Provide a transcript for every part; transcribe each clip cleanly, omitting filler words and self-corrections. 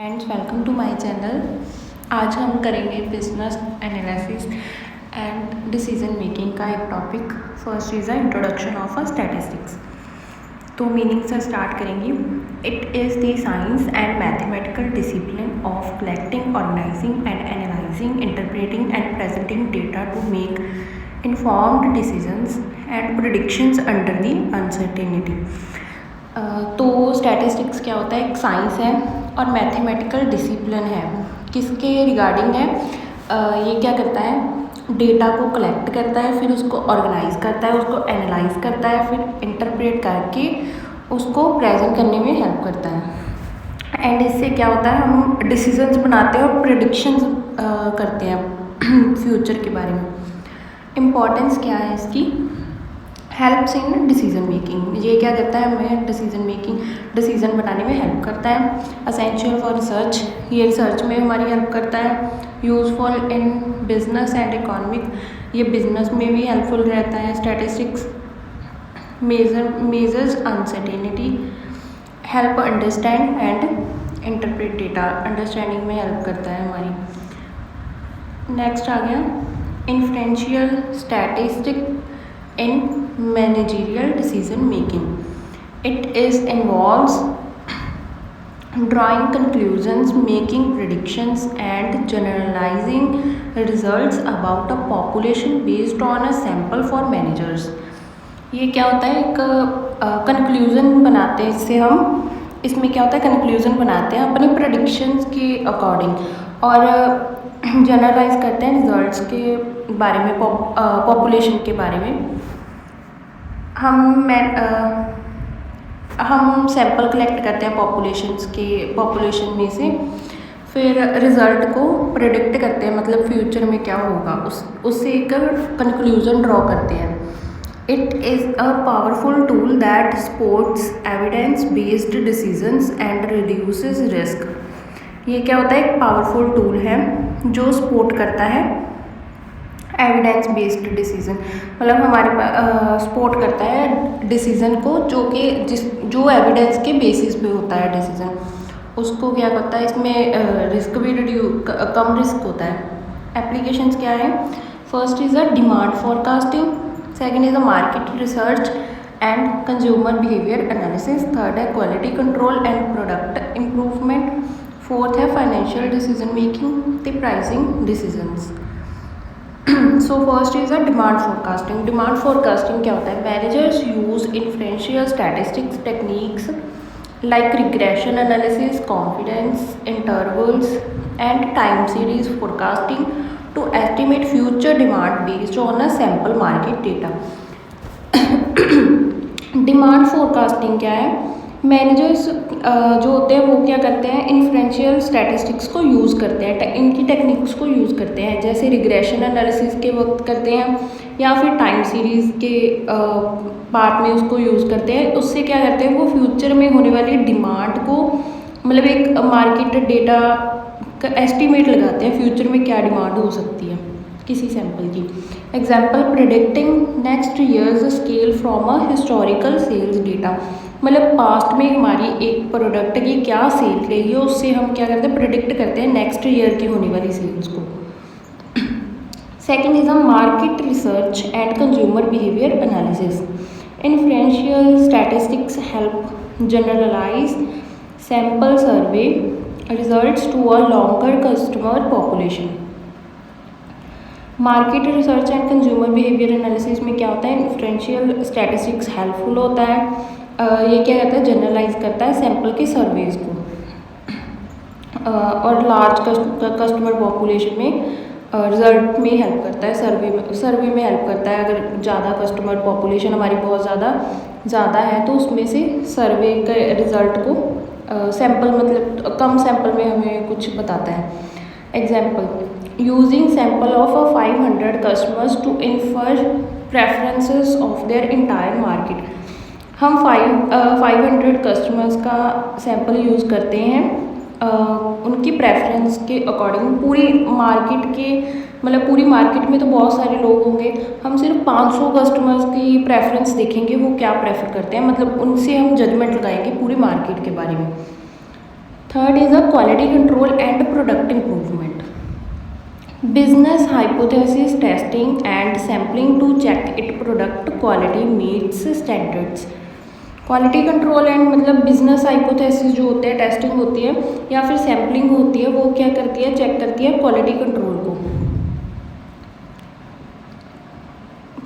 Friends, welcome to my channel. आज हम करेंगे business analysis and decision making का एक टॉपिक। First is a introduction of a statistics. तो मीनिंग से स्टार्ट करेंगे। It is the science and mathematical discipline of collecting, organising and analysing, interpreting and presenting data to make informed decisions and predictions under the uncertainty. तो statistics क्या होता है? एक science है और मैथमेटिकल डिसिप्लिन है। किसके रिगार्डिंग है? ये क्या करता है? डेटा को कलेक्ट करता है, फिर उसको ऑर्गेनाइज करता है, उसको एनालाइज करता है, फिर इंटरप्रेट करके उसको प्रेजेंट करने में हेल्प करता है। एंड इससे क्या होता है? हम डिसीजंस बनाते हैं और प्रेडिक्शंस करते हैं फ्यूचर के बारे में। इम्पॉर्टेंस क्या है इसकी? Helps in decision making. ये क्या करता है? हमें डिसीजन बनाने में हेल्प करता है। असेंशियल फॉर रिसर्च, ये रिसर्च में हमारी हेल्प करता है। Useful in business and economic, ये बिजनेस में भी हेल्पफुल रहता है। Statistics measures uncertainty, help understand and interpret data, understanding में हेल्प करता है हमारी। नेक्स्ट आ गया influential statistic in managerial decision making. It is involves drawing conclusions, making predictions and generalizing results about a population based on a sample for managers. ये क्या होता है? एक कंक्लूज़न बनाते हैं। इसमें क्या होता है? कंक्लूज़न बनाते हैं अपने प्रेडिक्शंस के अकॉर्डिंग और जनरलाइज करते हैं रिजल्ट्स के बारे में, पॉपुलेशन के बारे में। हम सैंपल कलेक्ट करते हैं पॉपुलेशन में से, फिर रिज़ल्ट को प्रेडिक्ट करते हैं, मतलब फ्यूचर में क्या होगा उससे एक कंक्लूज़न ड्रॉ करते हैं। It is a powerful tool that supports evidence based decisions and reduces risk. ये क्या होता है? एक पावरफुल टूल है जो सपोर्ट करता है एविडेंस बेस्ड डिसीजन, मतलब हमारे सपोर्ट करता है डिसीजन को जो एविडेंस के बेसिस पे होता है डिसीजन, उसको क्या करता है? इसमें रिस्क भी कम रिस्क होता है। एप्लीकेशंस क्या है? First is a demand forecasting, second is a market research and consumer behaviour analysis, third है quality control and product improvement, fourth है financial decision making, the pricing decisions. So first is a demand forecasting. Demand forecasting क्या होता है? Managers use influential statistics techniques like regression analysis, confidence intervals and time series forecasting to estimate future demand based on a sample market data. Demand forecasting क्या है? Managers जो होते हैं वो क्या करते हैं? इन्फ्लुएंशियल स्टैटिस्टिक्स को यूज़ करते हैं, इनकी टेक्निक्स को यूज़ करते हैं, जैसे रिग्रेशन एनालिसिस के वक्त करते हैं या फिर टाइम सीरीज़ के पार्ट में उसको यूज़ करते हैं। उससे क्या करते हैं? वो फ्यूचर में होने वाली डिमांड को, मतलब एक मार्केट डेटा का एस्टिमेट लगाते हैं फ्यूचर में क्या डिमांड हो सकती है किसी सैंपल की। Example, predicting next year's scale from a historical sales data, मतलब पास्ट में हमारी एक प्रोडक्ट की क्या सेल रहेगी, उससे हम क्या करते हैं? प्रिडिक्ट करते हैं नेक्स्ट ईयर की होने वाली सेल्स को। Second is a market research and consumer behaviour analysis. Influential statistics help generalise sample survey results to a longer customer population. Market research and consumer behaviour analysis में क्या होता है? इन्फ्लुएंशियल स्टैटिस्टिक्स हेल्पफुल होता है। ये क्या करता है? जनरलाइज करता है सैंपल के सर्वेज को और लार्ज कस्टमर पॉपुलेशन में रिजल्ट में हेल्प करता है, सर्वे में हेल्प करता है। अगर ज़्यादा कस्टमर पॉपुलेशन हमारी बहुत ज़्यादा है तो उसमें से सर्वे के रिज़ल्ट को सैंपल, मतलब कम सैंपल में हमें कुछ बताता है। Example, using sample of 500 customers to infer preferences of their entire market. हम 500 कस्टमर्स का सैंपल यूज़ करते हैं उनकी प्रेफरेंस के अकॉर्डिंग। पूरी मार्केट में तो बहुत सारे लोग होंगे, हम सिर्फ 500 कस्टमर्स की प्रेफरेंस देखेंगे, वो क्या प्रेफर करते हैं, मतलब उनसे हम जजमेंट लगाएंगे पूरी मार्केट के बारे में। Third is a quality control and product improvement. Business hypothesis testing and sampling to check it product quality meets standards. Quality control and मतलब बिजनेस हाइपोथेसिस जो होते हैं, टेस्टिंग होती है या फिर सैम्पलिंग होती है, वो क्या करती है, चेक करती है क्वालिटी कंट्रोल को,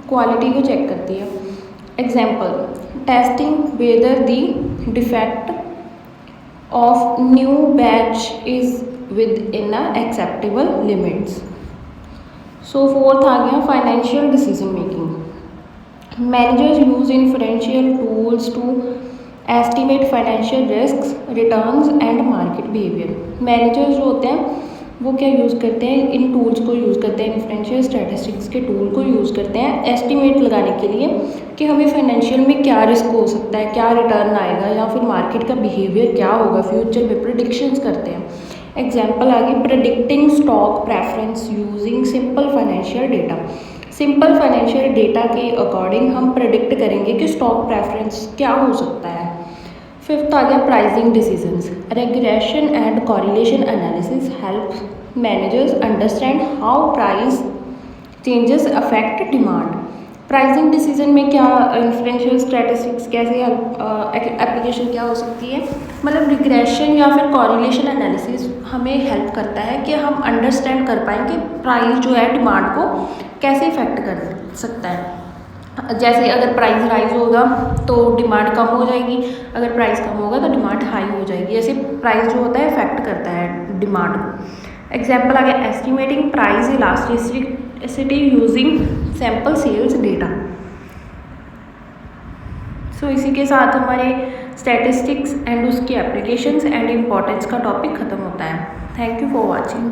क्वालिटी को चेक करती है. Example, testing whether the defect of new batch is within acceptable limits. So fourth आ गया financial decision making. Managers use influential tools to estimate financial risks, returns and market behaviour. Managers जो होते हैं वो क्या use करते हैं, इन tools को यूज़ करते हैं, इन्फ्लुएंशियल स्टैटिस्टिक्स के टूल को यूज़ करते हैं एस्टिमेट लगाने के लिए कि हमें फाइनेंशियल में क्या रिस्क हो सकता है, क्या रिटर्न आएगा या फिर मार्केट का बिहेवियर क्या होगा फ्यूचर में, प्रिडिक्शंस करते हैं. एग्जाम्पल आ गई predicting stock preference using simple financial data. Simple financial data के अकॉर्डिंग हम प्रेडिक्ट करेंगे कि स्टॉक प्रेफरेंस क्या हो सकता है. फिफ्थ आ गया pricing decisions. Regression and correlation analysis help managers understand how price changes affect demand. Pricing decision में क्या इन्फ्लुएंशियल स्टैटिस्टिक्स कैसे एप्लीकेशन क्या हो सकती है, मतलब रिग्रेशन या फिर कॉरिलेशन एनालिसिस हमें हेल्प करता है कि हम अंडरस्टैंड कर पाएँ कि प्राइस जो है डिमांड को कैसे इफेक्ट कर सकता है. जैसे अगर प्राइस राइज होगा तो डिमांड कम हो जाएगी, अगर प्राइस कम होगा तो डिमांड हाई हो जाएगी. ऐसे प्राइस जो होता है इफेक्ट करता है डिमांड को. एग्जाम्पल आ गया estimating price elasticity using sample sales data. So इसी के साथ हमारे स्टैटिस्टिक्स एंड उसकी एप्लीकेशंस एंड इम्पोर्टेंस का टॉपिक ख़त्म होता है. Thank you for watching.